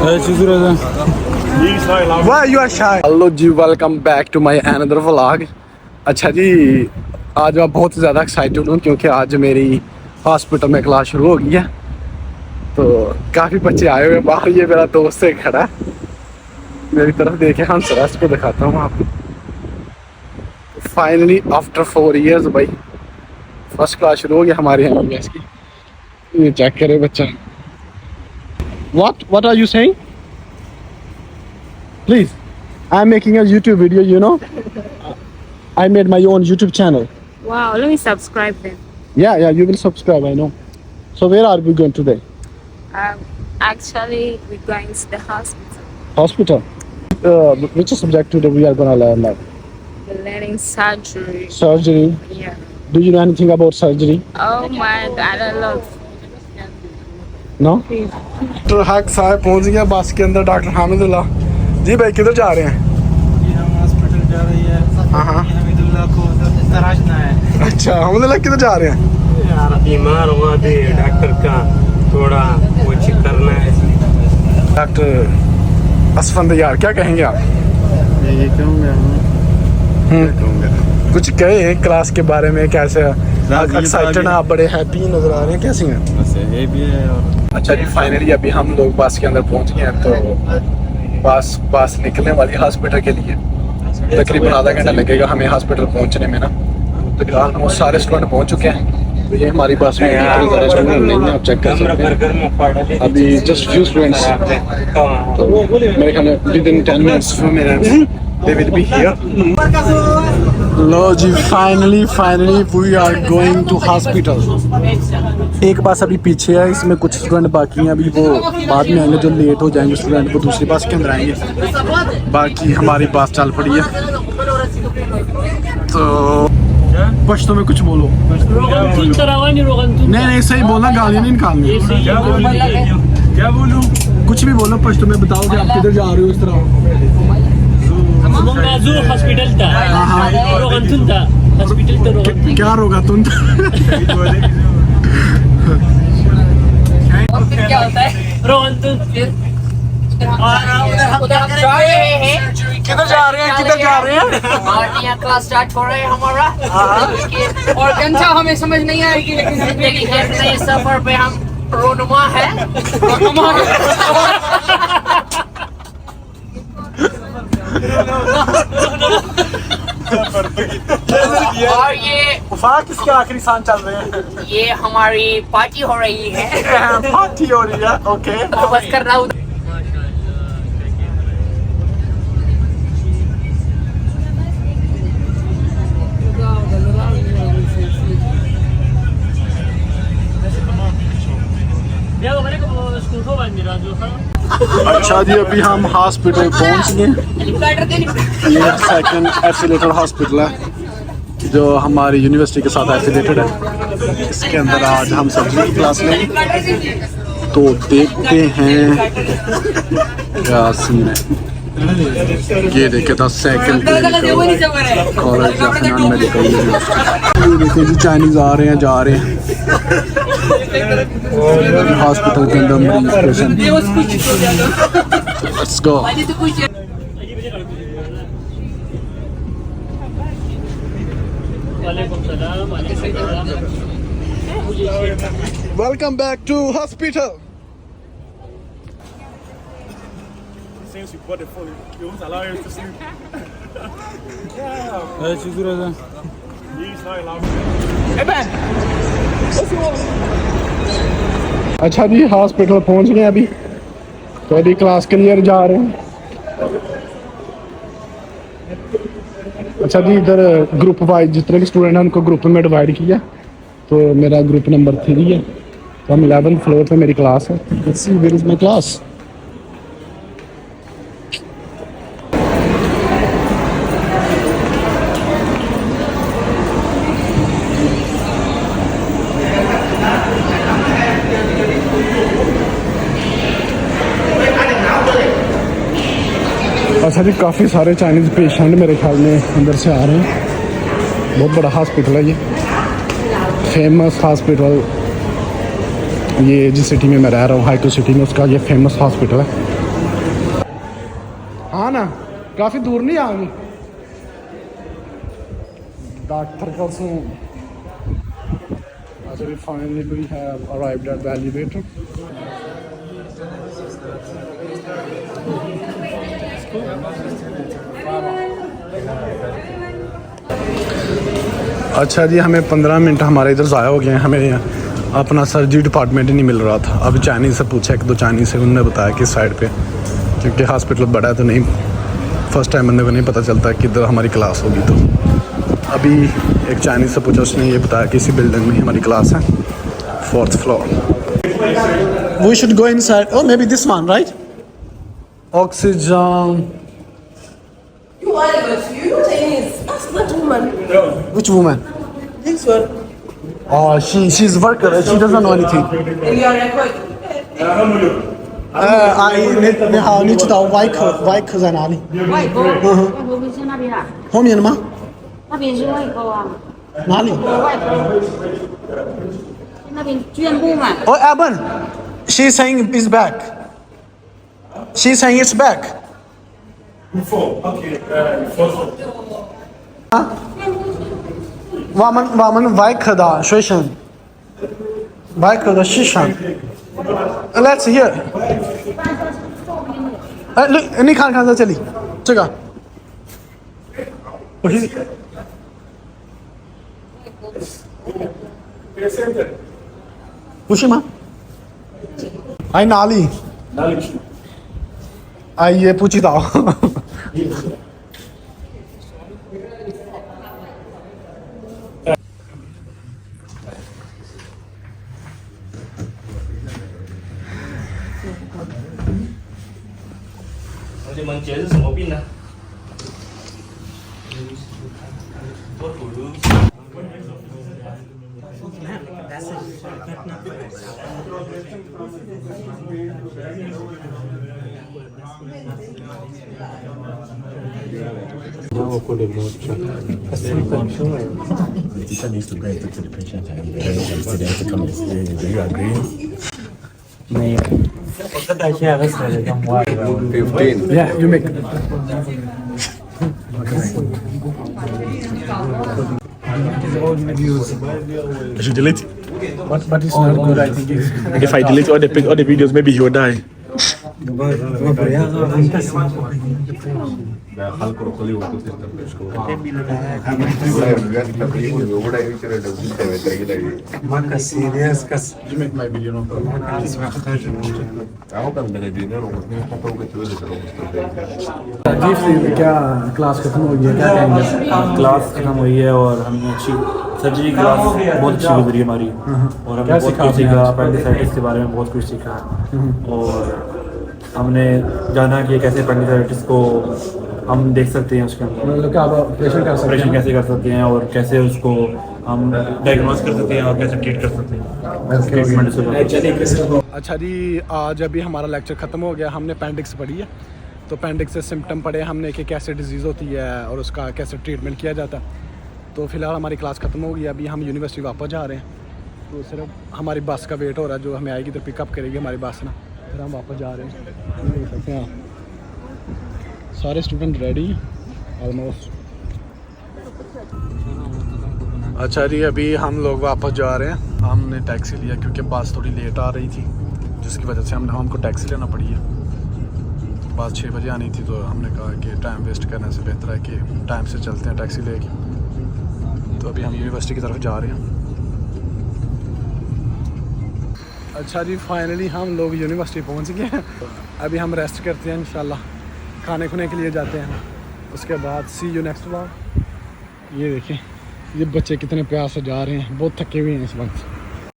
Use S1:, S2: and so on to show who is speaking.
S1: Why you are shy? Hello जी, welcome back to my another vlog. अच्छा जी, आज मैं बहुत ज़्यादा एक्साइटेड हूँ क्योंकि आज मेरी हॉस्पिटल में क्लास शुरू हो गई है। तो काफ़ी बच्चे आए हुए हैं बाहर। ये मेरा दोस्त है खड़ा है मेरी तरफ देखे, हम सर इसको दिखाता हूँ आपको। फाइनली आफ्टर 4 years भाई फर्स्ट क्लास शुरू हो गया हमारे यहाँ MBBS की। ये चेक करे बच्चा। What are you saying? Please, I'm making a YouTube video, you know. I made my own YouTube channel.
S2: Wow, let me subscribe then.
S1: Yeah, you will subscribe, I know. So where are we going today?
S2: Actually, we're going to the hospital.
S1: Hospital? Which subject today we are gonna learn now?
S2: We're learning surgery.
S1: Surgery?
S2: Yeah.
S1: Do you know anything about surgery?
S2: Oh my God, I love.
S1: No? Doctor हक साहब पहुंच गया बस के अंदर। Doctor हामिदुल्ला जी भाई किधर जा रहे हैं?
S3: हम हॉस्पिटल जा रही है।
S1: हाँ
S3: हामिदुल्ला को तराशना है।
S1: अच्छा, हामिदुल्ला किधर जा रहे हैं?
S3: यार बीमार हुआ थे, डॉक्टर का थोड़ा वो चेक करना है।
S1: डॉक्टर असफंद यार क्या कहेंगे आप?
S3: ये कहूँगा
S1: कुछ कहे क्लास के बारे में, कैसे एक्साइटेड आप, बड़े हैप्पी नजर आ रहे हैं, कैसी हैं?
S3: बस ये भी है। और
S1: अच्छा जी, फाइनली अभी हम लोग बस के अंदर पहुंच गए हैं। तो बस निकलने वाली हॉस्पिटल के लिए तकरीबन आधा घंटा लगेगा हमें हॉस्पिटल पहुंचने में ना। तो ऑलमोस्ट सारे स्टूडेंट पहुंच चुके हैं। तो ये हमारी बस में ज़्यादा स्टूडेंट नहीं है, आप चेक कर सकते हैं। अभी जस्ट फ्यू स्टूडेंट्स, तो मेरे ख्याल में within 10 minutes they will be here. लो जी, finally we are going to hospital. एक बस अभी पीछे है, इसमें कुछ स्टूडेंट बाकी हैं। अभी वो बाद में आएंगे, जो लेट हो जाएंगे स्टूडेंट वो दूसरी बस के अंदर आएंगे। बाकी हमारी बस चल पड़ी है। तो पश्तो में कुछ बोलो। नहीं सही बोलना, गालियाँ नहीं निकालनी। क्या बोलूं? कुछ भी बोलो पश्तो में, बताओ कि आप किधर जा रहे हो। इस तरह
S4: हॉस्पिटल था, रोगंतुन था, हॉस्पिटल था रोगंतुन।
S1: क्या रोगातुन?
S4: क्या होता है रोगंतुन?
S1: किधर जा रहे हैं?
S4: यहाँ क्लास स्टार्ट हो रहा है हमारा। और कंचा हमें समझ नहीं आएगी, लेकिन जिंदगी के नए सफर पे हम रोनुमा है। और ये
S1: किसके आखिरी सांस चल रहे हैं?
S4: ये हमारी पार्टी हो रही है।
S1: पार्टी हो रही है, ओके।
S4: बस कर रहा हूँ।
S1: अच्छा जी, अभी हम हॉस्पिटल पहुंच गए। ये सेकंड एफिलेटेड हॉस्पिटल है जो हमारी यूनिवर्सिटी के साथ एफिलेटेड है। इसके अंदर आज हम सब्जी की क्लास लेंगे, तो देखते हैं क्या सीन है। ये देखे था second college of non medical university. ये देखिए जी, चाइनीज आ रहे हैं जा रहे हैं हॉस्पिटल के अंदर मरीज patient. Let's go. Welcome back to hospital.
S5: Since you bought the phone, you won't allow him to sleep. He's not allowed.
S1: अच्छा जी, हॉस्पिटल पहुंच गए अभी। तो अभी क्लास के लिए जा रहे हैं। अच्छा जी, इधर ग्रुप वाइज जितने भी स्टूडेंट हैं उनको ग्रुप में डिवाइड किया। तो मेरा ग्रुप नंबर 3 है। तो हम 11th फ्लोर पे मेरी क्लास है। Let's see where is my class. अच्छा जी, काफ़ी सारे चाइनीज़ पेशेंट मेरे ख्याल में अंदर से आ रहे हैं। बहुत बड़ा हॉस्पिटल है ये, फेमस हॉस्पिटल। ये जिस सिटी में मैं रह रहा हूँ, हाईको सिटी में, उसका ये फेमस हॉस्पिटल है। हाँ ना, काफ़ी दूर नहीं आऊँगी डॉक्टर का अच्छा we finally have arrived at the elevator. अच्छा जी, हमें 15 मिनट हमारे इधर ज़ाया हो गए हैं। हमें अपना सर्जरी डिपार्टमेंट ही नहीं मिल रहा था। अभी चाइनीज़ से पूछा, एक दो चाइनीज़ से, उन्होंने बताया कि साइड पे, क्योंकि हॉस्पिटल बड़ा है तो नहीं, फर्स्ट टाइम बंदे को नहीं पता चलता कि इधर हमारी क्लास होगी। तो अभी एक चाइनीज़ से पूछा, उसने ये बताया कि इसी बिल्डिंग में हमारी क्लास है, 4th floor. We should go inside. Oh, maybe this one, right? Oxygen.
S6: You are but you know Chinese. Ask that woman.
S1: Which woman?
S6: This one.
S1: Oh, she's worker. She doesn't know anything.
S6: And you are recording.
S1: I 你知道外科在哪里？
S7: 外沟，外沟不是那边啊？
S1: 后面的吗？
S7: 那边是外沟啊，
S1: 哪里？
S7: 外沟，那边捐部嘛。
S1: Oh, Aben, she's saying it's back. She's saying it's back.
S5: Before, okay, before.
S1: 我们外科的学生，外科的师生。Let's hear. 哎，你看看在这里，这个，我是，不是吗？哎，哪里？
S5: 哪里去？
S1: 哎，也不知道。
S8: 同学们，觉是什么病呢？多土如。
S9: Teacher needs to go and talk to the patient and the student to come and say, do you agree? 15.
S1: Yeah, you make. I should delete it. But it's not good, I think. If I delete all the videos, maybe he will die. You make my video, no problem. क्या class खत्म हो गई है, क्या कहेंगे?
S10: Class खत्म हुई है और हमने अच्छी सर्जरी क्लास बहुत अच्छी गुजरी हमारी और हमने बहुत कुछ सीखा, अपेंडिसाइटिस के बारे में बहुत कुछ सीखा और हमने जाना कि कैसे अपेंडिसाइटिस को हम देख सकते हैं उसके अंदर,
S1: मतलब क्या ऑपरेशन
S10: कैसे कर सकते हैं और कैसे उसको हम डायग्नोस कर सकते हैं और कैसे ट्रीट कर सकते हैं।
S1: अच्छा जी, आज अभी हमारा लेक्चर ख़त्म हो गया। हमने अपेंडिक्स पढ़ी है, तो अपेंडिक्स से सिम्टम पढ़े हमने कि कैसे डिजीज़ होती है और उसका कैसे ट्रीटमेंट किया जाता है। तो फ़िलहाल हमारी क्लास ख़त्म हो गई, अभी हम यूनिवर्सिटी वापस जा रहे हैं। तो सिर्फ हमारी बस का वेट हो रहा है, जो हमें आएगी तो पिकअप करेगी हमारी बस ना, फिर हम वापस जा रहे हैं। देख सकते हैं सारे स्टूडेंट रेडी ऑलमोस्ट। अच्छा जी, अभी हम लोग वापस जा रहे हैं। हमने टैक्सी लिया क्योंकि बस थोड़ी लेट आ रही थी, जिसकी वजह से हमको टैक्सी लेना पड़ी है। बस 6 बजे आनी थी, तो हमने कहा कि टाइम वेस्ट करने से बेहतर है कि टाइम से चलते हैं टैक्सी लेके। तो अभी हम यूनिवर्सिटी की तरफ जा रहे हैं। अच्छा जी, फाइनली हम लोग यूनिवर्सिटी पहुंच गए हैं। अभी हम रेस्ट करते हैं, इंशाल्लाह खाने खुने के लिए जाते हैं। उसके बाद सी यू नेक्स्ट व्लॉग। ये देखें, ये बच्चे कितने प्यार से जा रहे हैं, बहुत थके हुए हैं इस वक्त।